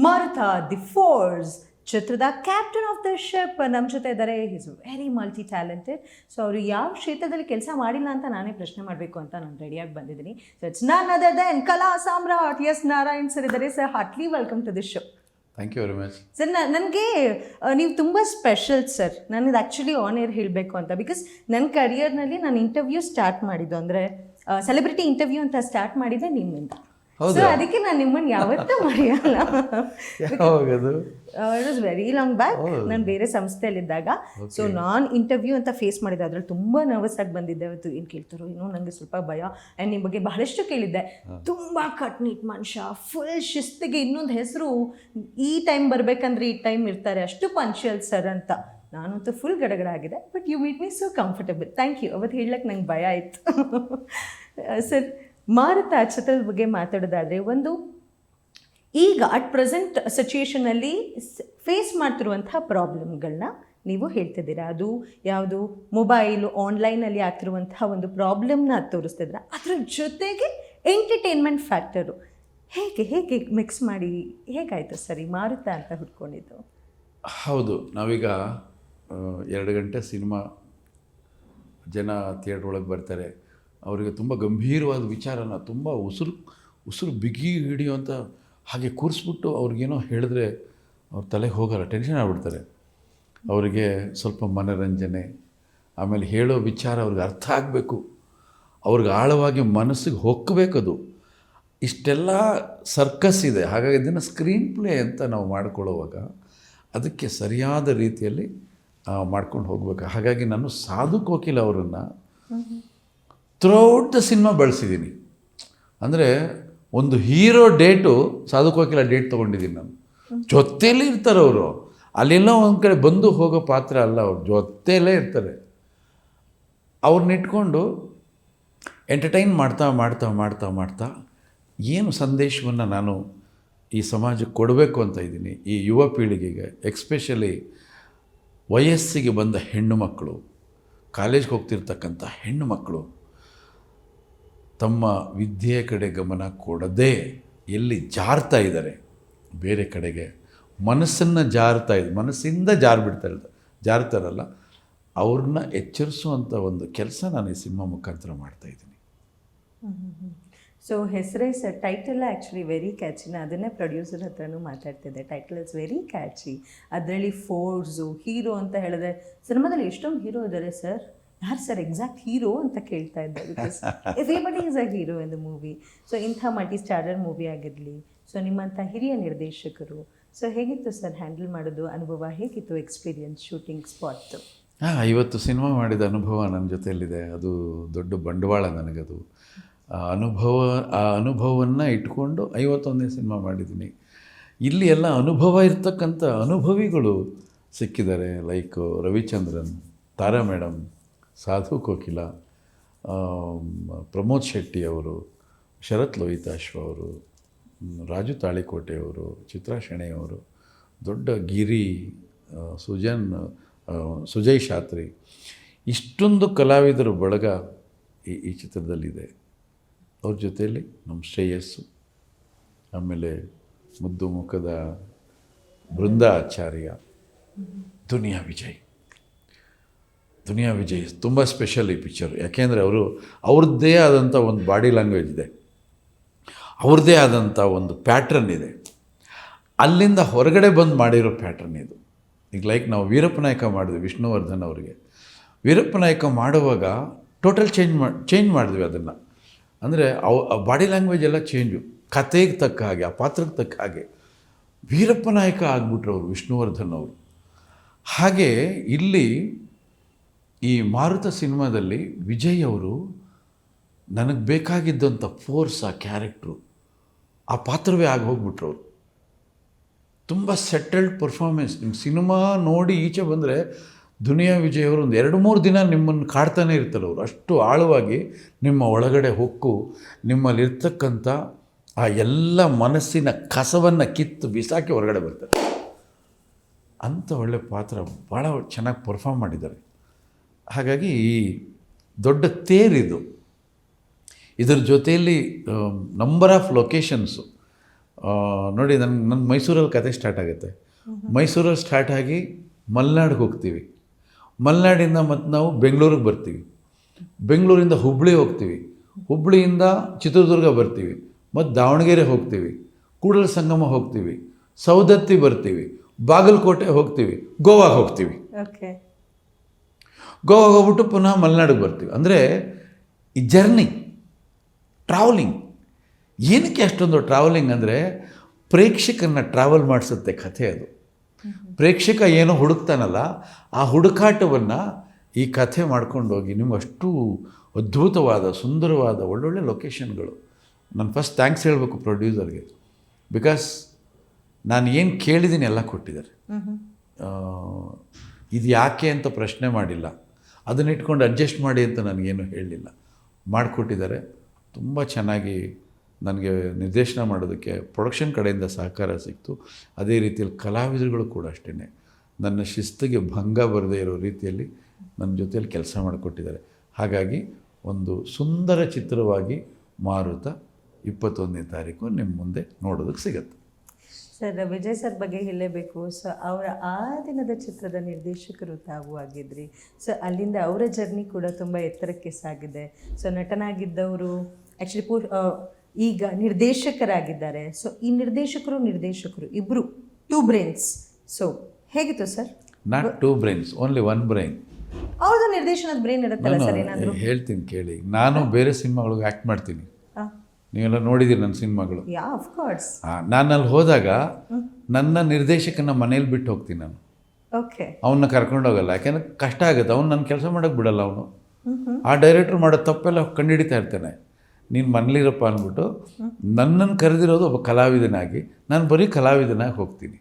ಮಾರುತ the force ಚಿತ್ರದ captain of the ship ನಮ್ಮ ಜೊತೆ ಇದ್ದಾರೆ. Is very multi talented. So ಅವರು ಯಾವ ಕ್ಷೇತ್ರದಲ್ಲಿ ಕೆಲಸ ಮಾಡಿಲ್ಲ ಅಂತ ನಾನೇ ಪ್ರಶ್ನೆ ಮಾಡಬೇಕು ಅಂತ ನಾನು ರೆಡಿಯಾಗಿ ಬಂದಿದ್ದೀನಿ. So it's none other than Kala Samrat S Narayan sir ಇದ್ದಾರೆ. Sir heartly welcome to the show. Thank you very much. Sir ನನಗೆ ನೀವು ತುಂಬ ಸ್ಪೆಷಲ್ ಸರ್. ನನಗೆ ಆ್ಯಕ್ಚುಲಿ ಆನ್ ಏರ್ ಹೇಳಬೇಕು ಅಂತ, ಬಿಕಾಸ್ ನನ್ನ ಕರಿಯರ್ನಲ್ಲಿ ನಾನು ಇಂಟರ್ವ್ಯೂ ಸ್ಟಾರ್ಟ್ ಮಾಡಿದ್ದು ಅಂದರೆ ಸೆಲೆಬ್ರಿಟಿ ಇಂಟರ್ವ್ಯೂ ಅಂತ ಸ್ಟಾರ್ಟ್ ಮಾಡಿದ್ದೆ ನಿಮ್ಮಿಂದ. ಸೊ ಅದಕ್ಕೆ ನಾನು ನಿಮ್ಮನ್ನು ಯಾವತ್ತೂ ಮರೆಯಲ್ಲ. It was very long back. ನಾನು ಬೇರೆ ಸಂಸ್ಥೆಯಲ್ಲಿದ್ದಾಗ ಸೊ ನಾನು ಇಂಟರ್ವ್ಯೂ ಅಂತ ಫೇಸ್ ಮಾಡಿದ್ದೆ. ಅದ್ರಲ್ಲಿ ತುಂಬ ನರ್ವಸ್ ಆಗಿ ಬಂದಿದ್ದೆ. ಅವತ್ತು ಏನು ಕೇಳ್ತಾರೋ ಏನೋ ನನಗೆ ಸ್ವಲ್ಪ ಭಯ. ಆ್ಯಂಡ್ ನಿಮ್ಮ ಬಗ್ಗೆ ಬಹಳಷ್ಟು ಕೇಳಿದ್ದೆ. ತುಂಬ ಕಟ್ನಿಟ್ ಮನುಷ್ಯ, ಫುಲ್ ಶಿಸ್ತಿಗೆ. ಇನ್ನೊಂದು ಹೆಸರು, ಈ ಟೈಮ್ ಬರಬೇಕಂದ್ರೆ ಈ ಟೈಮ್ ಇರ್ತಾರೆ, ಅಷ್ಟು ಪಂಚುಯಲ್ ಸರ್ ಅಂತ. ನಾನಂತೂ ಫುಲ್ ಗಡಗಡ ಆಗಿದೆ. But you meet me so comfortable. Thank you. ಅವತ್ತು ಹೇಳಕ್ಕೆ ನಂಗೆ ಭಯ ಆಯಿತು. ಸರ್, ಮಾರುತ ಚಿತ್ರದ ಬಗ್ಗೆ ಮಾತಾಡೋದಾದರೆ, ಒಂದು ಈಗ ಅಟ್ ಪ್ರೆಸೆಂಟ್ ಸಿಚುಯೇಷನಲ್ಲಿ ಫೇಸ್ ಮಾಡ್ತಿರುವಂಥ ಪ್ರಾಬ್ಲಮ್ಗಳನ್ನ ನೀವು ಹೇಳ್ತಿದ್ದೀರಾ. ಅದು ಯಾವುದು, ಮೊಬೈಲು ಆನ್ಲೈನಲ್ಲಿ ಆಗ್ತಿರುವಂಥ ಒಂದು ಪ್ರಾಬ್ಲಮ್ನ ತೋರಿಸ್ತಿದ್ದೀರಾ. ಅದ್ರ ಜೊತೆಗೆ ಎಂಟರ್ಟೈನ್ಮೆಂಟ್ ಫ್ಯಾಕ್ಟರು ಹೇಗೆ ಹೇಗೆ ಮಿಕ್ಸ್ ಮಾಡಿ ಹೇಗಾಯಿತು ಸರಿ ಮಾರುತ ಅಂತ ಹುಡ್ಕೊಂಡಿದ್ದು? ಹೌದು, ನಾವೀಗ 2 ಗಂಟೆ ಸಿನಿಮಾ, ಜನ ಥಿಯೇಟ್ರ್ ಒಳಗೆ ಬರ್ತಾರೆ. ಅವರಿಗೆ ತುಂಬ ಗಂಭೀರವಾದ ವಿಚಾರನ ತುಂಬ ಉಸಿರು ಬಿಗಿ ಹಿಡಿಯುವಂಥ ಹಾಗೆ ಕೂರಿಸ್ಬಿಟ್ಟು ಅವ್ರಿಗೇನೋ ಹೇಳಿದ್ರೆ ಅವ್ರ ತಲೆಗೆ ಹೋಗಲ್ಲ, ಟೆನ್ಷನ್ ಆಗ್ಬಿಡ್ತಾರೆ. ಅವರಿಗೆ ಸ್ವಲ್ಪ ಮನೋರಂಜನೆ, ಆಮೇಲೆ ಹೇಳೋ ವಿಚಾರ ಅವ್ರಿಗೆ ಅರ್ಥ ಆಗಬೇಕು, ಅವ್ರಿಗೆ ಆಳವಾಗಿ ಮನಸ್ಸಿಗೆ ಹೊಕ್ಕಬೇಕದು. ಇಷ್ಟೆಲ್ಲ ಸರ್ಕಸ್ ಇದೆ. ಹಾಗಾಗಿ ಇದನ್ನು ಸ್ಕ್ರೀನ್ ಪ್ಲೇ ಅಂತ ನಾವು ಮಾಡ್ಕೊಳ್ಳೋವಾಗ ಅದಕ್ಕೆ ಸರಿಯಾದ ರೀತಿಯಲ್ಲಿ ಮಾಡ್ಕೊಂಡು ಹೋಗ್ಬೇಕು. ಹಾಗಾಗಿ ನಾನು ಸಾಧು ಕೋಕಿಲ ಅವರನ್ನು ಥ್ರೂಔಟ್ ದ ಸಿನಿಮಾ ಬಳಸಿದ್ದೀನಿ. ಅಂದರೆ ಒಂದು hero date Sadhu Kokila date ತೊಗೊಂಡಿದ್ದೀನಿ ನಾನು. ಜೊತೆಯಲ್ಲೇ ಇರ್ತಾರೆ ಅವರು. ಅಲ್ಲೆಲ್ಲ ಒಂದು ಕಡೆ ಬಂದು ಹೋಗೋ ಪಾತ್ರ ಅಲ್ಲ, ಅವ್ರು ಜೊತೆಯಲ್ಲೇ ಇರ್ತಾರೆ. ಅವ್ರನ್ನ ಇಟ್ಕೊಂಡು ಎಂಟರ್ಟೈನ್ ಮಾಡ್ತಾ ಮಾಡ್ತಾ ಮಾಡ್ತಾ ಮಾಡ್ತಾ ಏನು ಸಂದೇಶವನ್ನು ನಾನು ಈ ಸಮಾಜಕ್ಕೆ ಕೊಡಬೇಕು ಅಂತ ಇದ್ದೀನಿ, ಈ ಯುವ ಪೀಳಿಗೆಗೆ, ಎಕ್ಸ್ಪೆಷಲಿ ವಯಸ್ಸಿಗೆ ಬಂದ ಹೆಣ್ಣು ಮಕ್ಕಳು, ಕಾಲೇಜ್ಗೆ ಹೋಗ್ತಿರ್ತಕ್ಕಂಥ ಹೆಣ್ಣು ಮಕ್ಕಳು ತಮ್ಮ ವಿದ್ಯೆಯ ಕಡೆ ಗಮನ ಕೊಡದೆ ಎಲ್ಲಿ ಜಾರ್ತಾ ಇದ್ದಾರೆ ಬೇರೆ ಕಡೆಗೆ, ಮನಸ್ಸನ್ನು ಮನಸ್ಸಿಂದ ಜಾರ್ತಾರಲ್ಲ, ಅವ್ರನ್ನ ಎಚ್ಚರಿಸುವಂಥ ಒಂದು ಕೆಲಸ ನಾನು ಈ ಸಿನಿಮಾ ಮುಖಾಂತರ ಮಾಡ್ತಾಯಿದ್ದೀನಿ. ಸೊ ಹೆಸರೇ sir, title actually very catchy. ನಾನು ಅದನ್ನೇ ಪ್ರೊಡ್ಯೂಸರ್ ಹತ್ರನೂ ಮಾತಾಡ್ತಿದ್ದೆ. Title is very catchy. ಅದರಲ್ಲಿ ಫೋರ್ಸು, ಹೀರೋ ಅಂತ ಹೇಳಿದ್ರೆ ಸಿನಿಮಾದಲ್ಲಿ ಎಷ್ಟೊಂದು ಹೀರೋ ಇದ್ದಾರೆ ಸರ್. ಯಾರು ಸರ್ ಎಕ್ಸಾಕ್ಟ್ ಹೀರೋ ಅಂತ ಕೇಳ್ತಾ ಇದ್ದೆ. Because everybody is a hero in the movie. So ಇಂಥ ಮಲ್ಟಿ ಸ್ಟಾರರ್ ಮೂವಿ ಆಗಿರಲಿ, ಸೊ ನಿಮ್ಮಂಥ ಹಿರಿಯ ನಿರ್ದೇಶಕರು, ಸೊ ಹೇಗಿತ್ತು ಸರ್ ಹ್ಯಾಂಡಲ್ ಮಾಡೋದು? ಅನುಭವ ಹೇಗಿತ್ತು? Experience, shooting spot? ಇವತ್ತು ಸಿನಿಮಾ ಮಾಡಿದ ಅನುಭವ ನನ್ನ ಜೊತೆಯಲ್ಲಿದೆ. ಅದು ದೊಡ್ಡ ಬಂಡವಾಳ ನನಗದು. ಆ ಅನುಭವವನ್ನು ಇಟ್ಕೊಂಡು 51ನೇ ಸಿನಿಮಾ ಮಾಡಿದ್ದೀನಿ. ಇಲ್ಲಿ ಎಲ್ಲ ಅನುಭವ ಇರ್ತಕ್ಕಂಥ ಅನುಭವಿಗಳು ಸಿಕ್ಕಿದ್ದಾರೆ. ಲೈಕ್ ರವಿಚಂದ್ರನ್, ತಾರಾ ಮೇಡಮ್, ಸಾಧು ಕೋಕಿಲ, ಪ್ರಮೋದ್ ಶೆಟ್ಟಿ ಅವರು, ಶರತ್ ಲೋಹಿತಾಶ್ವ ಅವರು, ರಾಜು ತಾಳಿಕೋಟೆಯವರು, ಚಿತ್ರಾ ಶೆಣೆಯವರು, ದೊಡ್ಡ ಗಿರಿ, ಸುಜಯ್ ಶಾಸ್ತ್ರಿ, ಇಷ್ಟೊಂದು ಕಲಾವಿದರು ಬಳಗ ಈ ಚಿತ್ರದಲ್ಲಿದೆ. ಅವ್ರ ಜೊತೆಯಲ್ಲಿ ನಮ್ಮ ಶ್ರೇಯಸ್ಸು, ಆಮೇಲೆ ಮುದ್ದು ಮುಖದ ಬೃಂದ ಆಚಾರ್ಯ, ದುನಿಯಾ ವಿಜಯ್ ತುಂಬ ಸ್ಪೆಷಲ್ ಈ ಪಿಕ್ಚರು. ಯಾಕೆಂದರೆ ಅವ್ರದ್ದೇ ಆದಂಥ ಒಂದು ಬಾಡಿ ಲ್ಯಾಂಗ್ವೇಜ್ ಇದೆ, ಅವ್ರದ್ದೇ ಆದಂಥ ಒಂದು ಪ್ಯಾಟ್ರನ್ ಇದೆ. ಅಲ್ಲಿಂದ ಹೊರಗಡೆ ಬಂದು ಮಾಡಿರೋ ಪ್ಯಾಟ್ರನ್ ಇದು. ಈಗ ಲೈಕ್ ನಾವು ವೀರಪ್ಪ ನಾಯಕ ಮಾಡಿದ್ವಿ ವಿಷ್ಣುವರ್ಧನ್ ಅವರಿಗೆ. ವೀರಪ್ಪ ನಾಯಕ ಮಾಡುವಾಗ ಟೋಟಲ್ ಚೇಂಜ್ ಮಾಡಿದ್ವಿ ಅದನ್ನು. ಅಂದರೆ ಬಾಡಿ ಲ್ಯಾಂಗ್ವೇಜ್ ಎಲ್ಲ ಚೇಂಜು, ಕತೆಗೆ ತಕ್ಕ ಹಾಗೆ, ಆ ಪಾತ್ರಕ್ಕೆ ತಕ್ಕ ಹಾಗೆ ವೀರಪ್ಪ ನಾಯಕ ಆಗಿಬಿಟ್ರು ಅವರು, ವಿಷ್ಣುವರ್ಧನ್ ಅವರು. ಹಾಗೆ ಇಲ್ಲಿ ಈ ಮಾರುತ ಸಿನಿಮಾದಲ್ಲಿ ವಿಜಯ್ ಅವರು ನನಗೆ ಬೇಕಾಗಿದ್ದಂಥ ಫೋರ್ಸ್, ಆ ಕ್ಯಾರೆಕ್ಟ್ರು, ಆ ಪಾತ್ರವೇ ಆಗಿ ಹೋಗ್ಬಿಟ್ರು ಅವರು. ತುಂಬ ಸೆಟಲ್ಡ್ ಪರ್ಫಾರ್ಮೆನ್ಸ್. ನಿಮ್ಮ ಸಿನಿಮಾ ನೋಡಿ ಈಚೆ ಬಂದರೆ ದುನಿಯಾ ವಿಜಯ್ ಅವರು ಒಂದು 2-3 ದಿನ ನಿಮ್ಮನ್ನು ಕಾಡ್ತಾನೆ ಇರ್ತಾರೆ ಅವರು. ಅಷ್ಟು ಆಳವಾಗಿ ನಿಮ್ಮ ಒಳಗಡೆ ಹೊಕ್ಕು ನಿಮ್ಮಲ್ಲಿರ್ತಕ್ಕಂಥ ಆ ಎಲ್ಲ ಮನಸ್ಸಿನ ಕಸವನ್ನು ಕಿತ್ತು ಬಿಸಾಕಿ ಹೊರಗಡೆ ಬರ್ತಾರೆ. ಅಂಥ ಒಳ್ಳೆ ಪಾತ್ರ ಭಾಳ ಚೆನ್ನಾಗಿ ಪರ್ಫಾರ್ಮ್ ಮಾಡಿದ್ದಾರೆ. ಹಾಗಾಗಿ ಈ ದೊಡ್ಡ ತೇರಿದು. ಇದರ ಜೊತೆಯಲ್ಲಿ ನಂಬರ್ ಆಫ್ ಲೊಕೇಶನ್ಸು, ನೋಡಿ ನನ್ನ ಮೈಸೂರಲ್ಲಿ ಕತೆ ಸ್ಟಾರ್ಟ್ ಆಗುತ್ತೆ. ಮೈಸೂರಲ್ಲಿ ಸ್ಟಾರ್ಟ್ ಆಗಿ ಮಲೆನಾಡಿಗೆ ಹೋಗ್ತೀವಿ. ಮಲೆನಾಡಿಂದ ಮತ್ತು ನಾವು ಬೆಂಗಳೂರಿಗೆ ಬರ್ತೀವಿ. ಬೆಂಗಳೂರಿಂದ ಹುಬ್ಬಳ್ಳಿ ಹೋಗ್ತೀವಿ. ಹುಬ್ಬಳ್ಳಿಯಿಂದ ಚಿತ್ರದುರ್ಗ ಬರ್ತೀವಿ. ಮತ್ತು ದಾವಣಗೆರೆ ಹೋಗ್ತೀವಿ. ಕೂಡಲ ಸಂಗಮ ಹೋಗ್ತೀವಿ. ಸೌದತ್ತಿ ಬರ್ತೀವಿ. ಬಾಗಲಕೋಟೆ ಹೋಗ್ತೀವಿ. ಗೋವಾಗೆ ಹೋಗ್ತೀವಿ. ಓಕೆ. ಗೋವಾಗೆ ಹೋಗ್ಬಿಟ್ಟು ಪುನಃ ಮಲೆನಾಡಿಗೆ ಬರ್ತೀವಿ. ಅಂದರೆ ಈ ಜರ್ನಿ, ಟ್ರಾವೆಲಿಂಗ್. ಏನಕ್ಕೆ ಅಷ್ಟೊಂದು ಟ್ರಾವೆಲಿಂಗ್ ಅಂದರೆ ಪ್ರೇಕ್ಷಕರನ್ನ ಟ್ರಾವೆಲ್ ಮಾಡಿಸುತ್ತೆ ಕಥೆ. ಅದು ಪ್ರೇಕ್ಷಕ ಏನೋ ಹುಡುಕ್ತಾನಲ್ಲ, ಆ ಹುಡುಕಾಟವನ್ನು ಈ ಕಥೆ ಮಾಡ್ಕೊಂಡೋಗಿ ನಿಮ್ಗೆ ಅಷ್ಟು ಅದ್ಭುತವಾದ ಸುಂದರವಾದ ಒಳ್ಳೊಳ್ಳೆ ಲೊಕೇಶನ್ಗಳು. ನಾನು ಫಸ್ಟ್ ಥ್ಯಾಂಕ್ಸ್ ಹೇಳಬೇಕು ಪ್ರೊಡ್ಯೂಸರ್ಗೆ. ಬಿಕಾಸ್ ನಾನು ಏನು ಕೇಳಿದ್ದೀನಿ ಎಲ್ಲ ಕೊಟ್ಟಿದ್ದಾರೆ. ಇದು ಯಾಕೆ ಅಂತ ಪ್ರಶ್ನೆ ಮಾಡಿಲ್ಲ, ಅದನ್ನ ಇಟ್ಕೊಂಡು ಅಡ್ಜಸ್ಟ್ ಮಾಡಿ ಅಂತ ನನಗೇನು ಹೇಳಲಿಲ್ಲ, ಮಾಡಿಕೊಟ್ಟಿದ್ದಾರೆ. ತುಂಬ ಚೆನ್ನಾಗಿ ನನಗೆ ನಿರ್ದೇಶನ ಮಾಡೋದಕ್ಕೆ ಪ್ರೊಡಕ್ಷನ್ ಕಡೆಯಿಂದ ಸಹಕಾರ ಸಿಕ್ತು. ಅದೇ ರೀತಿಯಲ್ಲಿ ಕಲಾವಿದರುಗಳು ಕೂಡ ಅಷ್ಟೇ ನನ್ನ ಶಿಸ್ತಿಗೆ ಭಂಗ ಬರದೇ ಇರೋ ರೀತಿಯಲ್ಲಿ ನನ್ನ ಜೊತೆಯಲ್ಲಿ ಕೆಲಸ ಮಾಡಿಕೊಟ್ಟಿದ್ದಾರೆ. ಹಾಗಾಗಿ ಒಂದು ಸುಂದರ ಚಿತ್ರವಾಗಿ ಮಾರುತ 21ನೇ ತಾರೀಕು ನಿಮ್ಮ ಮುಂದೆ ನೋಡೋದಕ್ಕೆ ಸಿಗುತ್ತೆ. ಸರ್, ವಿಜಯ್ ಸರ್ ಬಗ್ಗೆ ಹೇಳಲೇಬೇಕು. ಸೊ ಅವರ ಆ ದಿನದ ಚಿತ್ರದ ನಿರ್ದೇಶಕರು ತಾವು ಆಗಿದ್ರಿ. ಸೊ ಅಲ್ಲಿಂದ ಅವರ ಜರ್ನಿ ಕೂಡ ತುಂಬ ಎತ್ತರಕ್ಕೆ ಸಾಗಿದೆ. ಸೊ ನಟನಾಗಿದ್ದವರು ಆ್ಯಕ್ಚುಲಿ ಈಗ ನಿರ್ದೇಶಕರಾಗಿದ್ದಾರೆ. ಸೊ ಈ ನಿರ್ದೇಶಕರು ಇಬ್ಬರು 2 ಬ್ರೈನ್ಸ್. ಸೊ ಹೇಗಿತ್ತು sir? Not 2 brains, only 1 brain. ಅವ್ರದ್ದು ನಿರ್ದೇಶನದ ಬ್ರೈನ್ ಇರುತ್ತಲ್ಲ ಸರ್ ಏನಾದರೂ? ಹೇಳ್ತೀನಿ ಕೇಳಿ. ನಾನು ಬೇರೆ ಸಿನಿಮಾಗಳಿಗೆ ಆ್ಯಕ್ಟ್ ಮಾಡ್ತೀನಿ. ನೀವೆಲ್ಲ ನೋಡಿದ್ದೀರಿ ನನ್ನ ಸಿನಿಮಾಗಳು. ನಾನು ಅಲ್ಲಿ ಹೋದಾಗ ನನ್ನ ನಿರ್ದೇಶಕನ ಮನೇಲಿ ಬಿಟ್ಟು ಹೋಗ್ತೀನಿ. ನಾನು ಓಕೆ ಅವನ್ನ ಕರ್ಕೊಂಡೋಗಲ್ಲ, ಯಾಕೆಂದ್ರೆ ಕಷ್ಟ ಆಗುತ್ತೆ. ಅವ್ನು ನನ್ನ ಕೆಲಸ ಮಾಡೋಕ್ಕೆ ಬಿಡಲ್ಲ. ಅವನು ಆ ಡೈರೆಕ್ಟ್ರ್ ಮಾಡೋ ತಪ್ಪೆಲ್ಲ ಕಂಡುಹಿಡಿತಾ ಇರ್ತಾನೆ. ನೀನು ಮನೇಲಿರಪ್ಪ ಅಂದ್ಬಿಟ್ಟು ನನ್ನನ್ನು ಕರೆದಿರೋದು ಒಬ್ಬ ಕಲಾವಿದನಾಗಿ, ನಾನು ಬರೀ ಕಲಾವಿದನಾಗಿ ಹೋಗ್ತೀನಿ.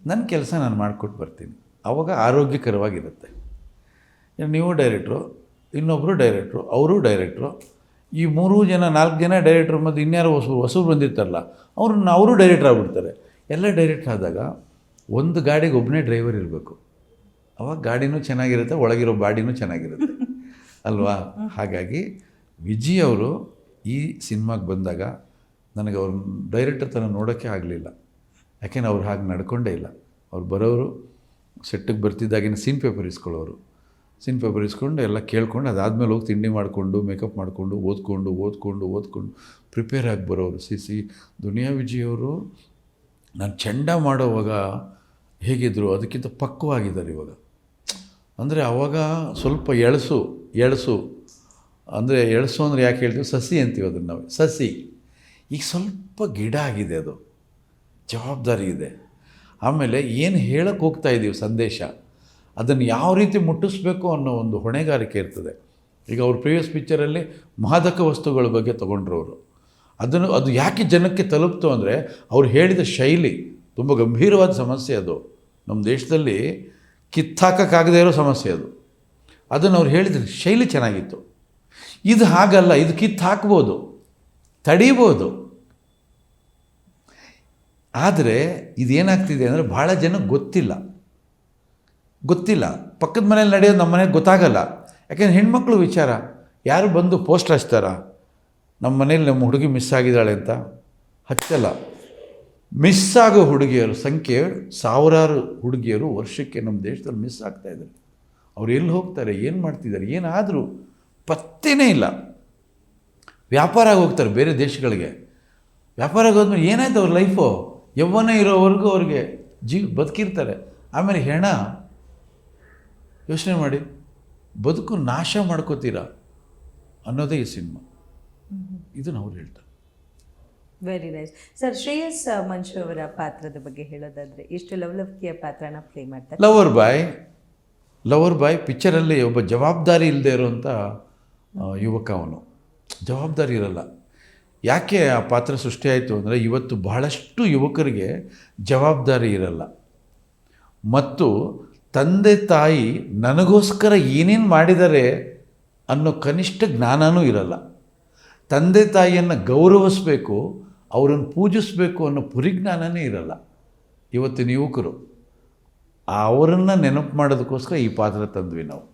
ನನ್ನ ಕೆಲಸ ನಾನು ಮಾಡಿಕೊಟ್ಟು ಬರ್ತೀನಿ. ಆವಾಗ ಆರೋಗ್ಯಕರವಾಗಿರುತ್ತೆ. ನೀವು ಡೈರೆಕ್ಟ್ರು, ಇನ್ನೊಬ್ಬರು ಡೈರೆಕ್ಟ್ರು, ಅವರು ಡೈರೆಕ್ಟ್ರು, ಈ 3 ಜನ 4 ಜನ ಡೈರೆಕ್ಟ್ರು ಮತ್ತು ಇನ್ಯಾರು ಹೊಸರು ಬಂದಿರ್ತಾರಲ್ಲ ಅವರು ಡೈರೆಕ್ಟ್ರ್ ಆಗಿಬಿಡ್ತಾರೆ. ಎಲ್ಲ ಡೈರೆಕ್ಟ್ರ್ ಆದಾಗ ಒಂದು ಗಾಡಿಗೆ ಒಬ್ಬನೇ ಡ್ರೈವರ್ ಇರಬೇಕು. ಅವಾಗ ಗಾಡಿನೂ ಚೆನ್ನಾಗಿರುತ್ತೆ, ಒಳಗಿರೋ ಬಾಡಿನೂ ಚೆನ್ನಾಗಿರುತ್ತೆ ಅಲ್ವಾ? ಹಾಗಾಗಿ ವಿಜಯ್ ಅವರು ಈ ಸಿನಿಮಾಗೆ ಬಂದಾಗ ನನಗೆ ಅವ್ರ ಡೈರೆಕ್ಟರ್ ತನಕ ನೋಡೋಕ್ಕೆ ಆಗಲಿಲ್ಲ. ಯಾಕೆಂದ್ರೆ ಅವ್ರು ಹಾಗೆ ನಡ್ಕೊಂಡೇ ಇಲ್ಲ. ಅವ್ರು ಬರೋರು ಸೆಟ್ಟಿಗೆ ಬರ್ತಿದ್ದಾಗಿನ ಸೀನ್ ಪೇಪರ್ ಇಸ್ಕೊಳ್ಳೋರು. ಸೀನ್ ಪೇಪರ್ ಇಸ್ಕೊಂಡು ಎಲ್ಲ ಕೇಳ್ಕೊಂಡು ಅದಾದಮೇಲೆ ಹೋಗಿ ತಿಂಡಿ ಮಾಡಿಕೊಂಡು ಮೇಕಪ್ ಮಾಡಿಕೊಂಡು ಓದ್ಕೊಂಡು ಪ್ರಿಪೇರ್ ಆಗಿ ಬರೋರು. ದುನಿಯಾ ವಿಜಯ್ ಅವರು ನಾನು ಚಂಡ ಮಾಡೋವಾಗ ಹೇಗಿದ್ದರು ಅದಕ್ಕಿಂತ ಪಕ್ವವಾಗಿದ್ದಾರೆ ಇವಾಗ. ಅಂದರೆ ಆವಾಗ ಸ್ವಲ್ಪ ಎಳಸು ಅಂದರೆ ಎಳಸು ಅಂದರೆ ಯಾಕೆ ಹೇಳ್ತೀವಿ, ಸಸಿ ಅಂತೀವಿ ಅದನ್ನು ನಾವು. ಸಸಿ ಈಗ ಸ್ವಲ್ಪ ಗಿಡ ಆಗಿದೆ, ಅದು ಜವಾಬ್ದಾರಿ ಇದೆ. ಆಮೇಲೆ ಏನು ಹೇಳಕ್ಕೆ ಹೋಗ್ತಾ ಇದ್ದೀವಿ ಸಂದೇಶ, ಅದನ್ನು ಯಾವ ರೀತಿ ಮುಟ್ಟಿಸ್ಬೇಕು ಅನ್ನೋ ಒಂದು ಹೊಣೆಗಾರಿಕೆ ಇರ್ತದೆ. ಈಗ ಅವ್ರ ಪ್ರೀವಿಯಸ್ ಪಿಕ್ಚರಲ್ಲಿ ಮಾದಕ ವಸ್ತುಗಳ ಬಗ್ಗೆ ತೊಗೊಂಡ್ರು ಅವರು. ಅದು ಯಾಕೆ ಜನಕ್ಕೆ ತಲುಪ್ತು ಅಂದರೆ ಅವ್ರು ಹೇಳಿದ ಶೈಲಿ ತುಂಬ ಗಂಭೀರವಾದ ಸಮಸ್ಯೆ. ಅದು ನಮ್ಮ ದೇಶದಲ್ಲಿ ಕಿತ್ತಾಕಕ್ಕಾಗದೇ ಇರೋ ಸಮಸ್ಯೆ ಅದು. ಅದನ್ನು ಅವ್ರು ಹೇಳಿದ ಶೈಲಿ ಚೆನ್ನಾಗಿತ್ತು. ಇದು ಹಾಗಲ್ಲ, ಇದು ಕಿತ್ತಾಕ್ಬೋದು, ತಡೀಬೋದು. ಆದರೆ ಇದೇನಾಗ್ತಿದೆ ಅಂದರೆ ಭಾಳ ಜನಕ್ಕೆ ಗೊತ್ತಿಲ್ಲ. ಪಕ್ಕದ ಮನೇಲಿ ನಡೆಯೋದು ನಮ್ಮ ಮನೆಗೆ ಗೊತ್ತಾಗಲ್ಲ. ಯಾಕೆಂದ್ರೆ ಹೆಣ್ಮಕ್ಳು ವಿಚಾರ ಯಾರು ಬಂದು ಪೋಸ್ಟ್ ಹಚ್ತಾರ ನಮ್ಮ ಮನೇಲಿ ನಮ್ಮ ಹುಡುಗಿ ಮಿಸ್ ಆಗಿದ್ದಾಳೆ ಅಂತ? ಹಚ್ಚಲ್ಲ. ಮಿಸ್ ಆಗೋ ಹುಡುಗಿಯರು ಸಂಖ್ಯೆ ಸಾವಿರಾರು ಹುಡುಗಿಯರು ವರ್ಷಕ್ಕೆ ನಮ್ಮ ದೇಶದಲ್ಲಿ ಮಿಸ್ ಆಗ್ತಾಯಿದ್ದಾರೆ. ಅವ್ರು ಎಲ್ಲಿ ಹೋಗ್ತಾರೆ, ಏನು ಮಾಡ್ತಿದ್ದಾರೆ, ಏನಾದರೂ ಪತ್ತೇನೇ ಇಲ್ಲ. ವ್ಯಾಪಾರಾಗಿ ಹೋಗ್ತಾರೆ ಬೇರೆ ದೇಶಗಳಿಗೆ. ವ್ಯಾಪಾರಾಗಿ ಹೋದ್ಮೇಲೆ ಏನಾಯ್ತು ಅವ್ರ ಲೈಫು? ಯೌವನ ಇರೋವರೆಗೂ ಅವ್ರಿಗೆ ಬದುಕಿರ್ತಾರೆ. ಆಮೇಲೆ ಹೆಣ, ಯೋಚನೆ ಮಾಡಿ, ಬದುಕು ನಾಶ ಮಾಡ್ಕೋತೀರಾ ಅನ್ನೋದೇ ಈ ಸಿನಿಮಾ. ಇದನ್ನು ಅವ್ರು ಹೇಳ್ತಾರೆ. Very nice sir. Shreyas Manchu ಅವರ ಪಾತ್ರದ ಬಗ್ಗೆ ಹೇಳೋದಾದರೆ ಎಷ್ಟು ಲವಲವಿಕೆಯ ಪಾತ್ರನ ಪ್ಲೇ ಮಾಡ್ತಾರೆ. ಲವರ್ ಬಾಯ್ ಪಿಕ್ಚರಲ್ಲಿ ಒಬ್ಬ ಜವಾಬ್ದಾರಿ ಇಲ್ಲದೆ ಇರೋಂಥ ಯುವಕ. ಅವನು ಜವಾಬ್ದಾರಿ ಇರಲ್ಲ. ಯಾಕೆ ಆ ಪಾತ್ರ ಸೃಷ್ಟಿಯಾಯಿತು ಅಂದರೆ ಇವತ್ತು ಬಹಳಷ್ಟು ಯುವಕರಿಗೆ ಜವಾಬ್ದಾರಿ ಇರಲ್ಲ, ಮತ್ತು ತಂದೆ ತಾಯಿ ನನಗೋಸ್ಕರ ಏನೇನು ಮಾಡಿದ್ದಾರೆ ಅನ್ನೋ ಕನಿಷ್ಠ ಜ್ಞಾನವೂ ಇರಲ್ಲ. ತಂದೆ ತಾಯಿಯನ್ನು ಗೌರವಿಸಬೇಕು, ಅವರನ್ನು ಪೂಜಿಸಬೇಕು ಅನ್ನೋ ಪರಿಜ್ಞಾನವೇ ಇರಲ್ಲ ಇವತ್ತಿನ ಯುವಕರು. ಅವರನ್ನು ನೆನಪು ಮಾಡೋದಕ್ಕೋಸ್ಕರ ಈ ಪಾತ್ರ ತಂದ್ವಿ ನಾವು.